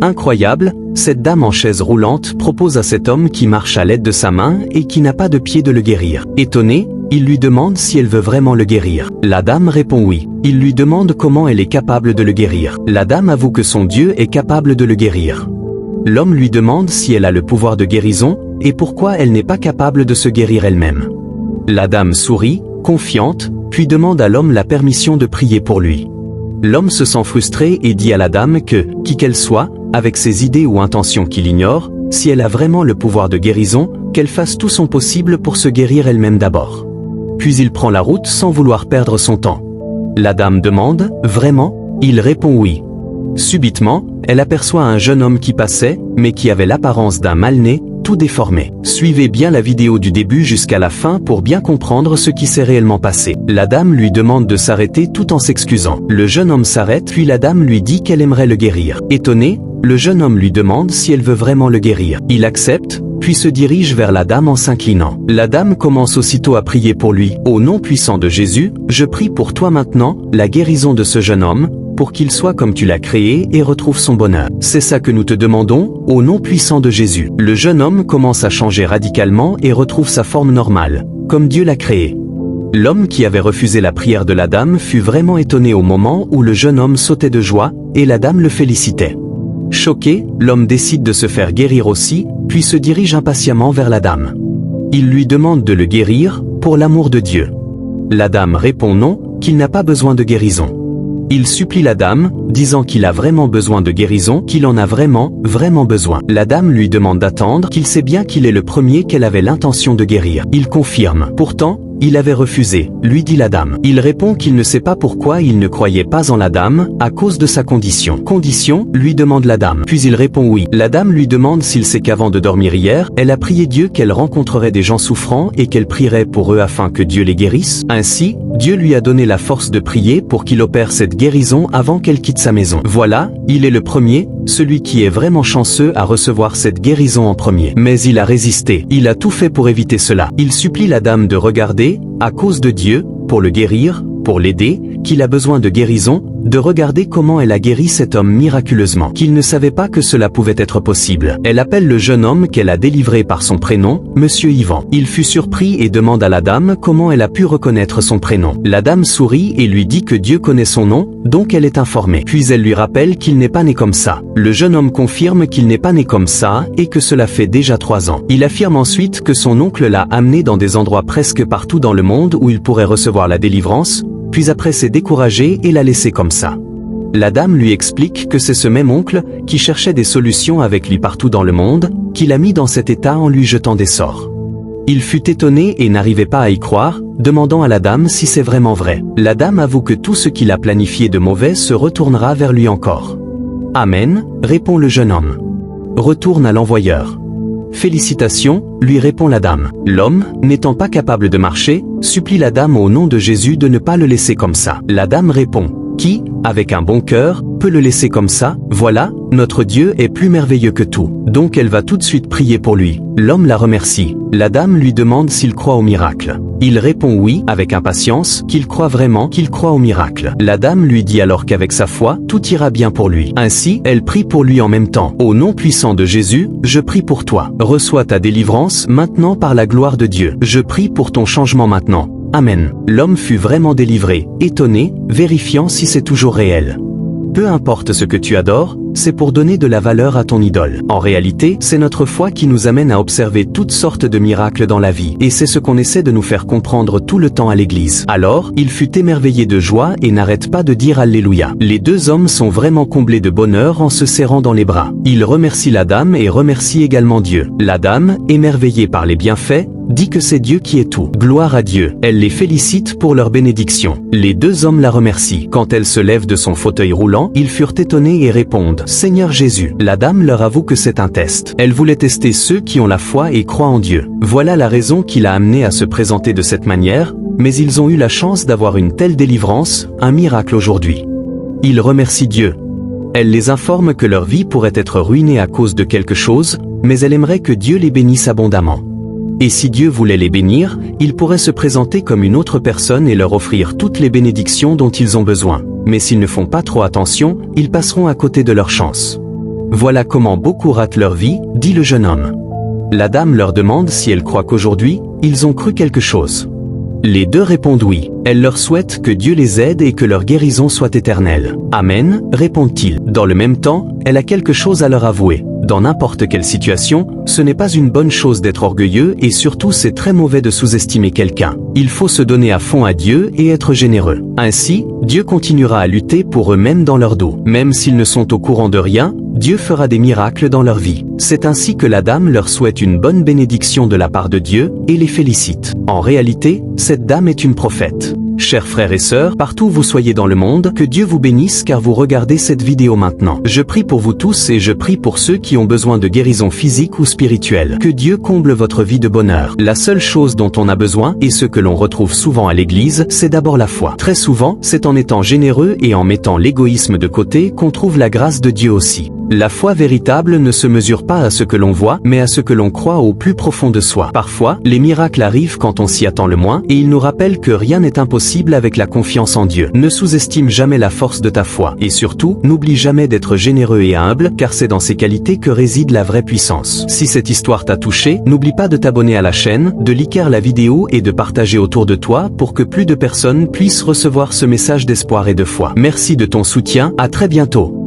Incroyable, cette dame en chaise roulante propose à cet homme qui marche à l'aide de sa main et qui n'a pas de pied de le guérir. Étonné, il lui demande si elle veut vraiment le guérir. La dame répond oui. Il lui demande comment elle est capable de le guérir. La dame avoue que son Dieu est capable de le guérir. L'homme lui demande si elle a le pouvoir de guérison et pourquoi elle n'est pas capable de se guérir elle-même. La dame sourit, confiante, puis demande à l'homme la permission de prier pour lui. L'homme se sent frustré et dit à la dame que, qui qu'elle soit, avec ses idées ou intentions qu'il ignore, si elle a vraiment le pouvoir de guérison, qu'elle fasse tout son possible pour se guérir elle-même d'abord. Puis il prend la route sans vouloir perdre son temps. La dame demande, « Vraiment ?» Il répond oui. Subitement, elle aperçoit un jeune homme qui passait, mais qui avait l'apparence d'un mal-né, tout déformé. Suivez bien la vidéo du début jusqu'à la fin pour bien comprendre ce qui s'est réellement passé. La dame lui demande de s'arrêter tout en s'excusant. Le jeune homme s'arrête puis la dame lui dit qu'elle aimerait le guérir. Étonné, le jeune homme lui demande si elle veut vraiment le guérir. Il accepte, puis se dirige vers la dame en s'inclinant. La dame commence aussitôt à prier pour lui. Au nom puissant de Jésus, je prie pour toi maintenant, la guérison de ce jeune homme, pour qu'il soit comme tu l'as créé et retrouve son bonheur. C'est ça que nous te demandons, au nom puissant de Jésus. Le jeune homme commence à changer radicalement et retrouve sa forme normale, comme Dieu l'a créé. L'homme qui avait refusé la prière de la dame fut vraiment étonné au moment où le jeune homme sautait de joie, et la dame le félicitait. Choqué, l'homme décide de se faire guérir aussi, puis se dirige impatiemment vers la dame. Il lui demande de le guérir, pour l'amour de Dieu. La dame répond non, qu'il n'a pas besoin de guérison. Il supplie la dame, disant qu'il a vraiment besoin de guérison, qu'il en a vraiment besoin. La dame lui demande d'attendre, qu'il sait bien qu'il est le premier qu'elle avait l'intention de guérir. Il confirme. Pourtant, il avait refusé, lui dit la dame. Il répond qu'il ne sait pas pourquoi il ne croyait pas en la dame, à cause de sa condition. Condition, lui demande la dame. Puis il répond oui. La dame lui demande s'il sait qu'avant de dormir hier, elle a prié Dieu qu'elle rencontrerait des gens souffrants et qu'elle prierait pour eux afin que Dieu les guérisse. Ainsi, Dieu lui a donné la force de prier pour qu'il opère cette guérison avant qu'elle quitte sa maison. Voilà, il est le premier, celui qui est vraiment chanceux à recevoir cette guérison en premier. Mais il a résisté. Il a tout fait pour éviter cela. Il supplie la dame de regarder, à cause de Dieu, pour le guérir, pour l'aider, qu'il a besoin de guérison, de regarder comment elle a guéri cet homme miraculeusement, qu'il ne savait pas que cela pouvait être possible. Elle appelle le jeune homme qu'elle a délivré par son prénom, Monsieur Yvan. Il fut surpris et demande à la dame comment elle a pu reconnaître son prénom. La dame sourit et lui dit que Dieu connaît son nom, donc elle est informée. Puis elle lui rappelle qu'il n'est pas né comme ça. Le jeune homme confirme qu'il n'est pas né comme ça et que cela fait déjà 3 ans. Il affirme ensuite que son oncle l'a amené dans des endroits presque partout dans le monde où il pourrait recevoir la délivrance, puis après s'est découragé et l'a laissé comme ça. La dame lui explique que c'est ce même oncle, qui cherchait des solutions avec lui partout dans le monde, qui l'a mis dans cet état en lui jetant des sorts. Il fut étonné et n'arrivait pas à y croire, demandant à la dame si c'est vraiment vrai. La dame avoue que tout ce qu'il a planifié de mauvais se retournera vers lui encore. Amen, répond le jeune homme. Retourne à l'envoyeur. Félicitations, lui répond la dame. L'homme, n'étant pas capable de marcher, supplie la dame au nom de Jésus de ne pas le laisser comme ça. La dame répond, qui, avec un bon cœur, peut le laisser comme ça? Voilà, notre Dieu est plus merveilleux que tout. Donc elle va tout de suite prier pour lui. L'homme la remercie. La dame lui demande s'il croit au miracle. Il répond oui, avec impatience, qu'il croit vraiment, qu'il croit au miracle. La dame lui dit alors qu'avec sa foi, tout ira bien pour lui. Ainsi, elle prie pour lui en même temps. Au nom puissant de Jésus, je prie pour toi. Reçois ta délivrance maintenant par la gloire de Dieu. Je prie pour ton changement maintenant. Amen. L'homme fut vraiment délivré, étonné, vérifiant si c'est toujours réel. Peu importe ce que tu adores, c'est pour donner de la valeur à ton idole. En réalité, c'est notre foi qui nous amène à observer toutes sortes de miracles dans la vie. Et c'est ce qu'on essaie de nous faire comprendre tout le temps à l'église. Alors, il fut émerveillé de joie et n'arrête pas de dire Alléluia. Les deux hommes sont vraiment comblés de bonheur en se serrant dans les bras. Ils remercient la dame et remercient également Dieu. La dame, émerveillée par les bienfaits, dit que c'est Dieu qui est tout. Gloire à Dieu. Elle les félicite pour leur bénédiction. Les deux hommes la remercient. Quand elle se lève de son fauteuil roulant, ils furent étonnés et répondent, Seigneur Jésus. La dame leur avoue que c'est un test. Elle voulait tester ceux qui ont la foi et croient en Dieu. Voilà la raison qui l'a amené à se présenter de cette manière, mais ils ont eu la chance d'avoir une telle délivrance, un miracle aujourd'hui. Ils remercient Dieu. Elle les informe que leur vie pourrait être ruinée à cause de quelque chose, mais elle aimerait que Dieu les bénisse abondamment. Et si Dieu voulait les bénir, il pourrait se présenter comme une autre personne et leur offrir toutes les bénédictions dont ils ont besoin. Mais s'ils ne font pas trop attention, ils passeront à côté de leur chance. Voilà comment beaucoup ratent leur vie, dit le jeune homme. La dame leur demande si elle croit qu'aujourd'hui, ils ont cru quelque chose. Les deux répondent oui. Elle leur souhaite que Dieu les aide et que leur guérison soit éternelle. Amen, répondent-ils. Dans le même temps, elle a quelque chose à leur avouer. Dans n'importe quelle situation, ce n'est pas une bonne chose d'être orgueilleux et surtout c'est très mauvais de sous-estimer quelqu'un. Il faut se donner à fond à Dieu et être généreux. Ainsi, Dieu continuera à lutter pour eux même dans leur dos. Même s'ils ne sont au courant de rien, Dieu fera des miracles dans leur vie. C'est ainsi que la dame leur souhaite une bonne bénédiction de la part de Dieu et les félicite. En réalité, cette dame est une prophète. Chers frères et sœurs, partout où vous soyez dans le monde, que Dieu vous bénisse car vous regardez cette vidéo maintenant. Je prie pour vous tous et je prie pour ceux qui ont besoin de guérison physique ou spirituelle. Que Dieu comble votre vie de bonheur. La seule chose dont on a besoin, et ce que l'on retrouve souvent à l'église, c'est d'abord la foi. Très souvent, c'est en étant généreux et en mettant l'égoïsme de côté qu'on trouve la grâce de Dieu aussi. La foi véritable ne se mesure pas à ce que l'on voit, mais à ce que l'on croit au plus profond de soi. Parfois, les miracles arrivent quand on s'y attend le moins, et ils nous rappellent que rien n'est impossible avec la confiance en Dieu. Ne sous-estime jamais la force de ta foi. Et surtout, n'oublie jamais d'être généreux et humble, car c'est dans ces qualités que réside la vraie puissance. Si cette histoire t'a touché, n'oublie pas de t'abonner à la chaîne, de liker la vidéo et de partager autour de toi pour que plus de personnes puissent recevoir ce message d'espoir et de foi. Merci de ton soutien, à très bientôt.